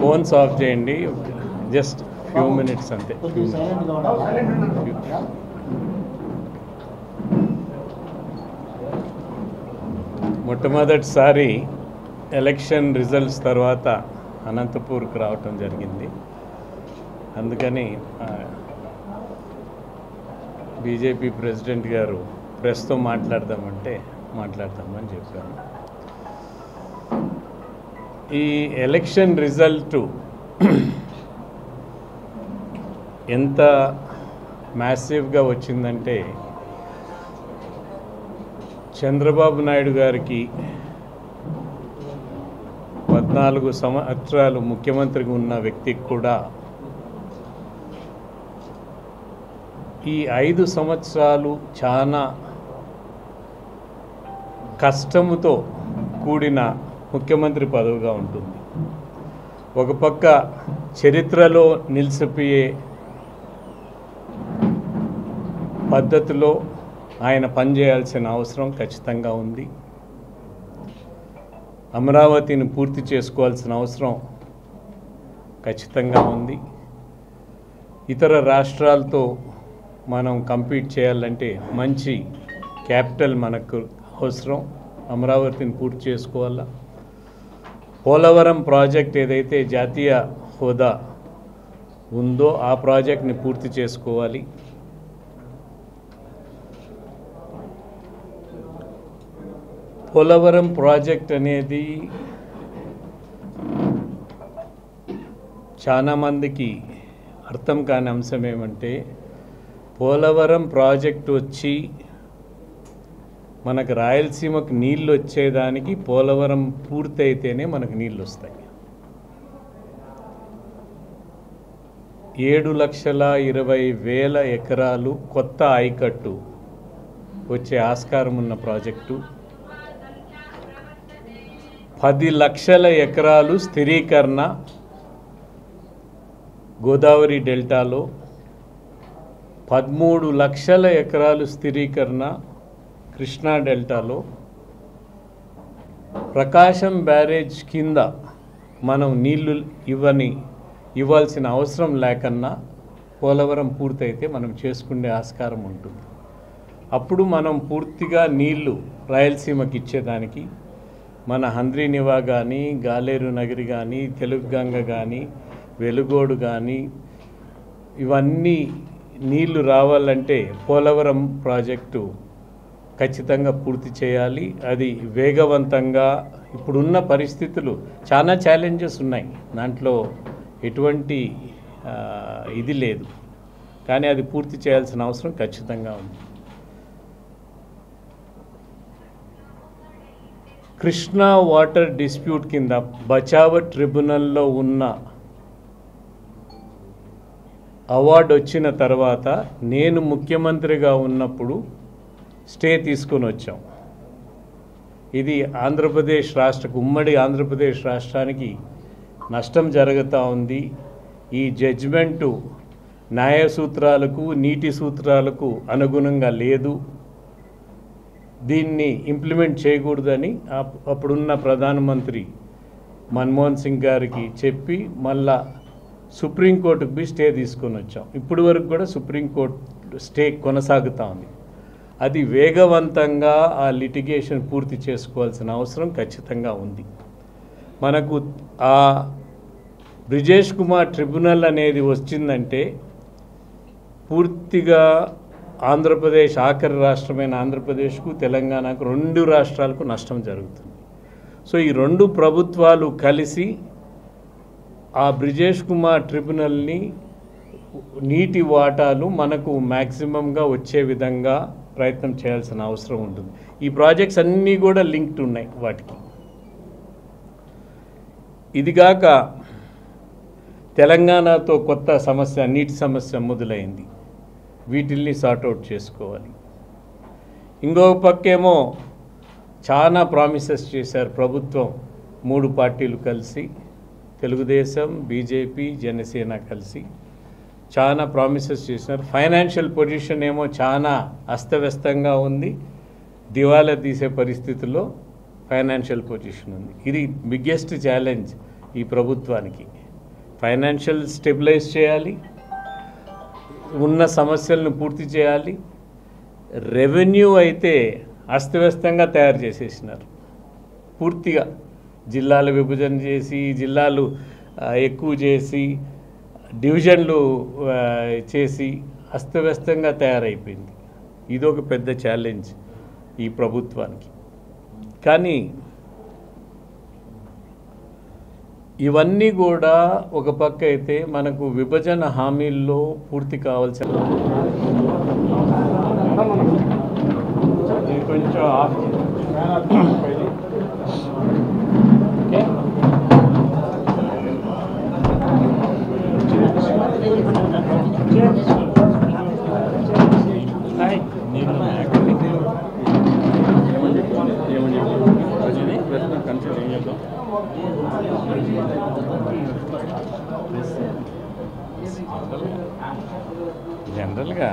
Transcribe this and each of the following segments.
Phones of చేయండి, just few minutes అంతే. మొట్టమొదటిసారి ఎలక్షన్ రిజల్ట్స్ తర్వాత అనంతపూర్కి రావటం జరిగింది. అందుకని బీజేపీ ప్రెసిడెంట్ గారు ప్రెస్తో మాట్లాడదామని చెప్పాను. ఈ ఎలక్షన్ రిజల్టు ఎంత మ్యాసివ్గా వచ్చిందంటే, చంద్రబాబు నాయుడు గారికి 14 సంవత్సరాలు ముఖ్యమంత్రిగా ఉన్న వ్యక్తికి కూడా ఈ 5 సంవత్సరాలు చాలా కష్టముతో కూడిన ముఖ్యమంత్రి పదవిగా ఉంటుంది. ఒక పక్క చరిత్రలో నిలిచిపోయే పద్ధతిలో ఆయన పనిచేయాల్సిన అవసరం ఖచ్చితంగా ఉంది. అమరావతిని పూర్తి చేసుకోవాల్సిన అవసరం ఖచ్చితంగా ఉంది. ఇతర రాష్ట్రాలతో మనం కంపీట్ చేయాలంటే మంచి క్యాపిటల్ మనకు అవసరం. అమరావతిని పూర్తి చేసుకోవాలా. పోలవరం ప్రాజెక్ట్ ఏదైతే జాతీయ హోదా ఉందో ఆ ప్రాజెక్ట్ని పూర్తి చేసుకోవాలి. పోలవరం ప్రాజెక్ట్ అనేది చాలామందికి అర్థం కాని అంశం ఏమంటే, పోలవరం ప్రాజెక్ట్ వచ్చి మనకు రాయలసీమకు నీళ్ళు వచ్చేదానికి పోలవరం పూర్తయితేనే మనకు నీళ్ళు వస్తాయి. 7,20,000 ఎకరాలు కొత్త ఆయకట్టు వచ్చే ఆస్కారం ఉన్న ప్రాజెక్టు, 10 లక్షల ఎకరాలు స్థిరీకరణ గోదావరి డెల్టాలో, 13 లక్షల ఎకరాలు స్థిరీకరణ కృష్ణా డెల్టాలో, ప్రకాశం బ్యారేజ్ కింద మనం నీళ్లు ఇవ్వాల్సిన అవసరం లేకన్నా పోలవరం పూర్తయితే మనం చేసుకునే ఆస్కారం ఉంటుంది. అప్పుడు మనం పూర్తిగా నీళ్లు రాయలసీమకి ఇచ్చేదానికి మన హంద్రీనివా కానీ, గాలేరు నగరి కానీ, తెలుగుగంగ కానీ, వెలుగోడు కానీ ఇవన్నీ నీళ్లు రావాలంటే పోలవరం ప్రాజెక్టు ఖచ్చితంగా పూర్తి చేయాలి. అది వేగవంతంగా, ఇప్పుడున్న పరిస్థితులు చాలా ఛాలెంజెస్ ఉన్నాయి, దాంట్లో ఎటువంటి ఇది లేదు, కానీ అది పూర్తి చేయాల్సిన అవసరం ఖచ్చితంగా ఉంది. కృష్ణా వాటర్ డిస్ప్యూట్ కింద బచావ్ ట్రిబ్యునల్లో ఉన్న అవార్డు వచ్చిన తర్వాత నేను ముఖ్యమంత్రిగా ఉన్నప్పుడు స్టే తీసుకొని వచ్చాం. ఇది ఆంధ్రప్రదేశ్ రాష్ట్రకు, ఉమ్మడి ఆంధ్రప్రదేశ్ రాష్ట్రానికి నష్టం జరుగుతూ ఉంది. ఈ జడ్జిమెంటు న్యాయ సూత్రాలకు, నీటి సూత్రాలకు అనుగుణంగా లేదు, దీన్ని ఇంప్లిమెంట్ చేయకూడదని అప్పుడున్న ప్రధానమంత్రి మన్మోహన్ సింగ్ గారికి చెప్పి మళ్ళా సుప్రీంకోర్టుకు పోయి స్టే తీసుకొని వచ్చాం. ఇప్పటి వరకు కూడా సుప్రీంకోర్టు స్టే కొనసాగుతూ ఉంది. అది వేగవంతంగా ఆ లిటిగేషన్ పూర్తి చేసుకోవాల్సిన అవసరం ఖచ్చితంగా ఉంది. మనకు ఆ బ్రిజేష్ కుమార్ ట్రిబ్యునల్ అనేది వచ్చిందంటే పూర్తిగా ఆంధ్రప్రదేశ్, ఆఖరి రాష్ట్రమైన ఆంధ్రప్రదేశ్కు, తెలంగాణకు, 2 రాష్ట్రాలకు నష్టం జరుగుతుంది. సో ఈ 2 ప్రభుత్వాలు కలిసి ఆ బ్రిజేష్ కుమార్ ట్రిబ్యునల్ని నీటి వాటాలు మనకు మ్యాక్సిమంగా వచ్చే విధంగా ప్రయత్నం చేయాల్సిన అవసరం ఉంటుంది. ఈ ప్రాజెక్ట్స్ అన్నీ కూడా లింక్డ్ ఉన్నాయి వాటికి. ఇదిగాక తెలంగాణతో కొత్త సమస్య, నీటి సమస్య మొదలైంది. వీటిల్ని సార్ట్అవుట్ చేసుకోవాలి. ఇంకొక పక్కేమో చాలా ప్రామిసెస్ చేశారు ప్రభుత్వం, 3 పార్టీలు కలిసి, తెలుగుదేశం, బీజేపీ, జనసేన కలిసి చాలా ప్రామిసెస్ చేశారు. ఫైనాన్షియల్ పొజిషన్ ఏమో చాలా అస్తవ్యస్తంగా ఉంది, దివాలా తీసే పరిస్థితుల్లో ఫైనాన్షియల్ పొజిషన్ ఉంది. ఇది బిగ్గెస్ట్ ఛాలెంజ్ ఈ ప్రభుత్వానికి. ఫైనాన్షియల్ స్టెబిలైజ్ చేయాలి, ఉన్న సమస్యలను పూర్తి చేయాలి. రెవెన్యూ అయితే అస్తవ్యస్తంగా తయారు చేసేసినారు పూర్తిగా. జిల్లాలు విభజన చేసి, జిల్లాలు ఎక్కువ చేసి, డివిజన్లు చేసి అస్తవ్యస్తంగా తయారైపోయింది. ఇదొక పెద్ద ఛాలెంజ్ ఈ ప్రభుత్వానికి. కానీ ఇవన్నీ కూడా ఒక పక్క అయితే మనకు విభజన హామీల్లో పూర్తి కావాల్సిన కొంచెం జనరల్గా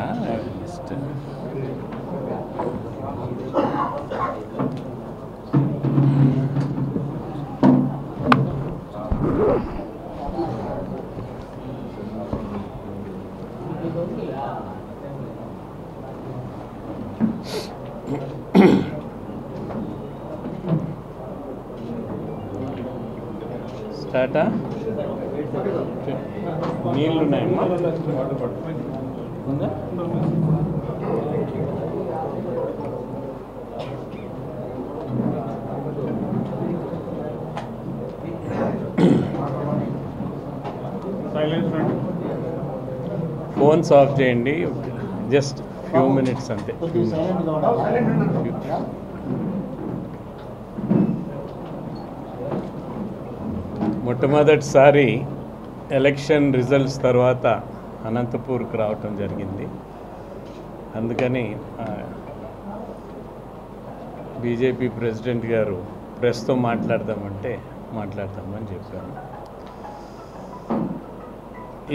స్టార్టా నీళ్ళు ఉన్నాయమ్మా ఉందా? ఫోన్స్ ఆఫ్ చేయండి, జస్ట్ ఫ్యూ మినిట్స్ అంతే. మొట్టమొదటిసారి ఎలక్షన్ రిజల్ట్స్ తర్వాత అనంతపూర్కి రావటం జరిగింది. అందుకని బీజేపీ ప్రెసిడెంట్ గారు ప్రెస్తో మాట్లాడదామని చెప్పాను.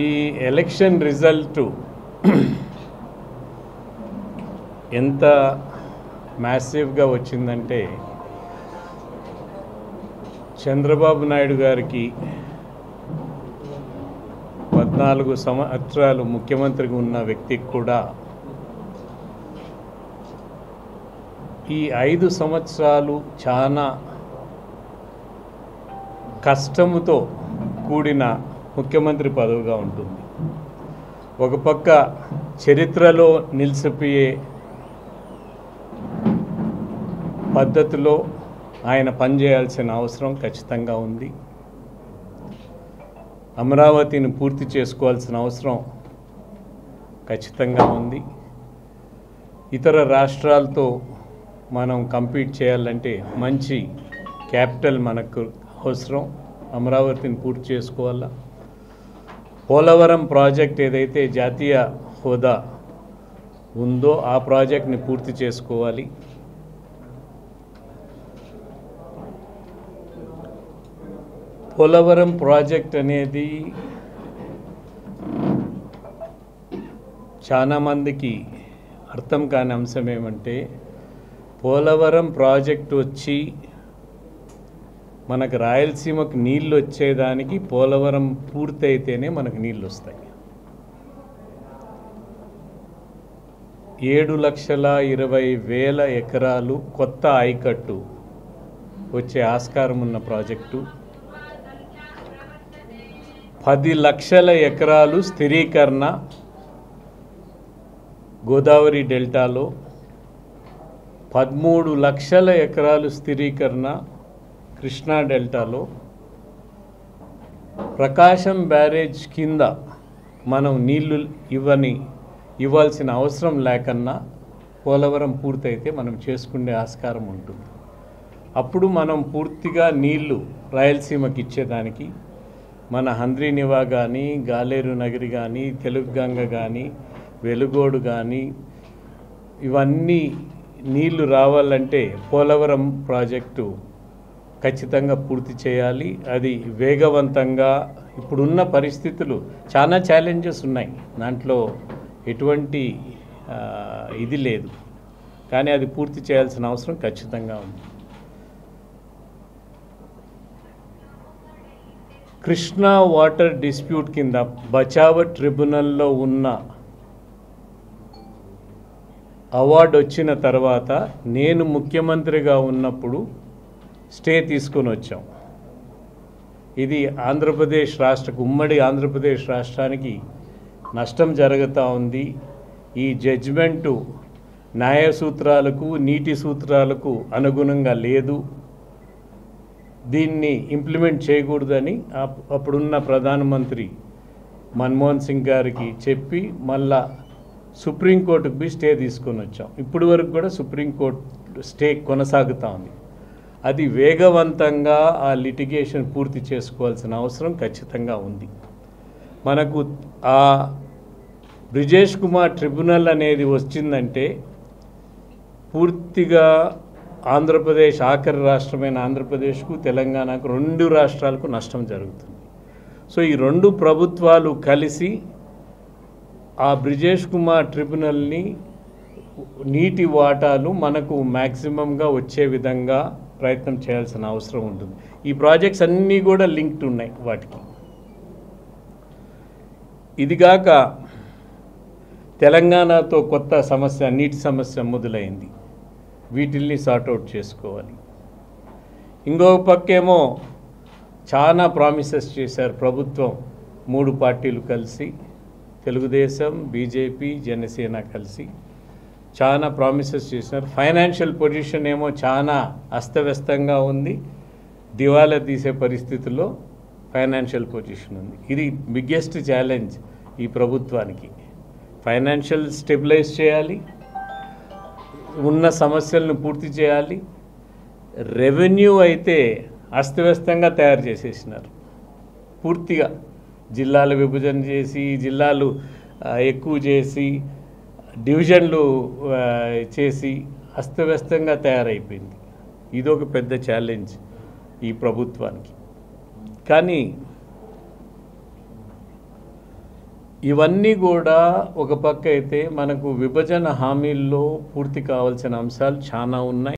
ఈ ఎలక్షన్ రిజల్ట్ ఎంత మ్యాసివ్గా వచ్చిందంటే, చంద్రబాబు నాయుడు గారికి 14 సంవత్సరాలు ముఖ్యమంత్రిగా ఉన్న వ్యక్తికి కూడా ఈ 5 సంవత్సరాలు చాలా కష్టముతో కూడిన ముఖ్యమంత్రి పదవిగా ఉంటుంది. ఒక పక్క చరిత్రలో నిలిచిపోయే పద్ధతిలో ఆయన పనిచేయాల్సిన అవసరం ఖచ్చితంగా ఉంది. అమరావతిని పూర్తి చేసుకోవాల్సిన అవసరం ఖచ్చితంగా ఉంది. ఇతర రాష్ట్రాలతో మనం కంపీట్ చేయాలంటే మంచి క్యాపిటల్ మనకు అవసరం. అమరావతిని పూర్తి చేసుకోవాలా. పోలవరం ప్రాజెక్ట్ ఏదైతే జాతీయ హోదా ఉందో ఆ ప్రాజెక్ట్ని పూర్తి చేసుకోవాలి. పోలవరం ప్రాజెక్ట్ అనేది చాలామందికి అర్థం కాని అంశం ఏమంటే, పోలవరం ప్రాజెక్ట్ వచ్చి మనకు రాయలసీమకు నీళ్ళు వచ్చేదానికి పోలవరం పూర్తయితేనే మనకు నీళ్ళు వస్తాయి. 7,20,000 ఎకరాలు కొత్త ఆయకట్టు వచ్చే ఆస్కారం ఉన్న ప్రాజెక్టు, 10 లక్షల ఎకరాలు స్థిరీకరణ గోదావరి డెల్టాలో, 13 లక్షల ఎకరాలు స్థిరీకరణ కృష్ణా డెల్టాలో, ప్రకాశం బ్యారేజ్ కింద మనం నీళ్లు ఇవ్వాల్సిన అవసరం లేకన్నా పోలవరం పూర్తయితే మనం చేసుకునే ఆస్కారం ఉంటుంది. అప్పుడు మనం పూర్తిగా నీళ్లు రాయలసీమకి ఇచ్చేదానికి మన హంద్రీనివా కానీ, గాలేరు నగరి కానీ, తెలుగుగంగ కానీ, వెలుగోడు కానీ ఇవన్నీ నీళ్లు రావాలంటే పోలవరం ప్రాజెక్టు ఖచ్చితంగా పూర్తి చేయాలి. అది వేగవంతంగా, ఇప్పుడున్న పరిస్థితులు చాలా ఛాలెంజెస్ ఉన్నాయి, దాంట్లో ఎటువంటి ఇది లేదు, కానీ అది పూర్తి చేయాల్సిన అవసరం ఖచ్చితంగా ఉంది. కృష్ణా వాటర్ డిస్ప్యూట్ కింద బచావ్ ట్రిబ్యునల్లో ఉన్న అవార్డు వచ్చిన తర్వాత నేను ముఖ్యమంత్రిగా ఉన్నప్పుడు స్టే తీసుకొని వచ్చాం. ఇది ఆంధ్రప్రదేశ్ రాష్ట్రకు, ఉమ్మడి ఆంధ్రప్రదేశ్ రాష్ట్రానికి నష్టం జరుగుతూ ఉంది. ఈ జడ్జిమెంటు న్యాయ సూత్రాలకు, నీటి సూత్రాలకు అనుగుణంగా లేదు, దీన్ని ఇంప్లిమెంట్ చేయకూడదని అప్పుడున్న ప్రధానమంత్రి మన్మోహన్ సింగ్ గారికి చెప్పి మళ్ళా సుప్రీంకోర్టుకు పోయి స్టే తీసుకొని వచ్చాం. ఇప్పటి వరకు కూడా సుప్రీంకోర్టు స్టే కొనసాగుతూ ఉంది. అది వేగవంతంగా ఆ లిటిగేషన్ పూర్తి చేసుకోవాల్సిన అవసరం ఖచ్చితంగా ఉంది. మనకు ఆ బ్రిజేష్ కుమార్ ట్రిబ్యునల్ అనేది వచ్చిందంటే పూర్తిగా ఆంధ్రప్రదేశ్, ఆఖరి రాష్ట్రమైన ఆంధ్రప్రదేశ్కు, తెలంగాణకు, రెండు రాష్ట్రాలకు నష్టం జరుగుతుంది. సో ఈ రెండు ప్రభుత్వాలు కలిసి ఆ బ్రిజేష్ కుమార్ ట్రిబ్యునల్ని నీటి వాటాలు మనకు మ్యాక్సిమంగా వచ్చే విధంగా ప్రయత్నం చేయాల్సిన అవసరం ఉంటుంది. ఈ ప్రాజెక్ట్స్ అన్నీ కూడా లింక్డ్ ఉన్నాయి వాటికి. ఇదిగాక తెలంగాణతో కొత్త సమస్య, నీటి సమస్య మొదలైంది. వీటిల్ని సార్ట్అవుట్ చేసుకోవాలి. ఇంకో పక్కేమో చాలా ప్రామిసెస్ చేశారు ప్రభుత్వం, మూడు పార్టీలు కలిసి, తెలుగుదేశం, బీజేపీ, జనసేన కలిసి చాలా ప్రామిసెస్ చేసినారు. ఫైనాన్షియల్ పొజిషన్ ఏమో చాలా అస్తవ్యస్తంగా ఉంది, దివాలా తీసే పరిస్థితుల్లో ఫైనాన్షియల్ పొజిషన్ ఉంది. ఇది బిగ్గెస్ట్ ఛాలెంజ్ ఈ ప్రభుత్వానికి. ఫైనాన్షియల్ స్టెబిలైజ్ చేయాలి, ఉన్న సమస్యలను పూర్తి చేయాలి. రెవెన్యూ అయితే అస్తవ్యస్తంగా తయారు చేసేసినారు పూర్తిగా. జిల్లాల విభజన చేసి, జిల్లాలు ఎక్కువ చేసి, డివిజన్లు చేసి అస్తవ్యస్తంగా తయారైపోయింది. ఇదొక పెద్ద ఛాలెంజ్ ఈ ప్రభుత్వానికి. కానీ ఇవన్నీ కూడా ఒక పక్క అయితే మనకు విభజన హామీల్లో పూర్తి కావాల్సిన అంశాలు చాలా ఉన్నాయి.